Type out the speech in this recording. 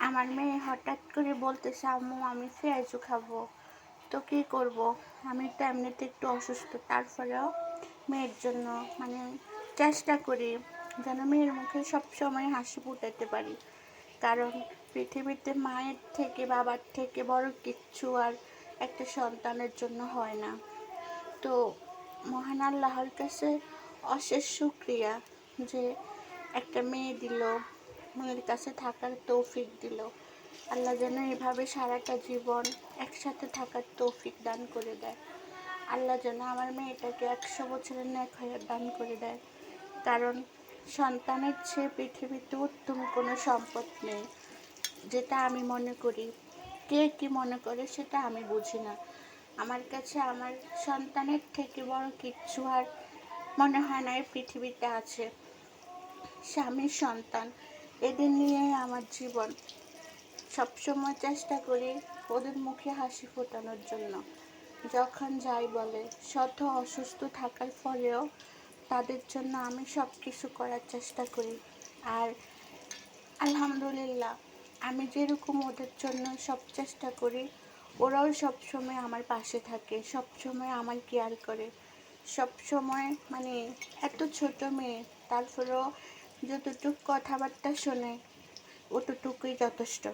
আমার মেয়ে হঠাৎ করে বলতেছে, আম্মু আমি পেঁয়াজু খাবো। তো কী করব, আমি তো এমনিতে একটু অসুস্থ, তারপরেও মেয়ের জন্য মানে চেষ্টা করি যেন মেয়ের মুখে সবসময় হাসি ফুটাতে পারি। কারণ পৃথিবীতে মায়ের থেকে বাবার থেকে বড় কিচ্ছু আর একটা সন্তানের জন্য হয় না। তো মহান আল্লাহর কাছে অশেষ শুকরিয়া যে একটা মেয়ে দিল, মেয়ের কাছে থাকার তৌফিক দিল। আল্লাহ যেন এভাবে সারাটা জীবন একসাথে থাকার তৌফিক দান করে দেয়। আল্লাহ যেন আমার মেয়েটাকে 100 বছরের নেক হায়াত দান করে দেয়। কারণ সন্তানের চেয়ে পৃথিবীতে উত্তম কোনো সম্পদ নেই, যেটা আমি মনে করি। কে কী মনে করে সেটা আমি বুঝি না। আমার কাছে আমার সন্তানের থেকে বড় কিচ্ছু আর মনে হয় না এই পৃথিবীতে আছে। স্বামীর সন্তান, এদের নিয়েই আমার জীবন। সবসময় চেষ্টা করি ওদের মুখে হাসি ফোটানোর জন্য। যখন যাই বলে, শত অসুস্থ থাকার পরেও তাদের জন্য আমি সব কিছু করার চেষ্টা করি। আর আলহামদুলিল্লাহ, আমি যেরকম ওদের জন্য সব চেষ্টা করি, ওরাও সবসময় আমার পাশে থাকে, সবসময় আমার কেয়ার করে। সবসময় মানে এত ছোট মেয়ে, তারপরেও যতটুকু কথাবার্তা শোনে অতটুকুই যথেষ্ট।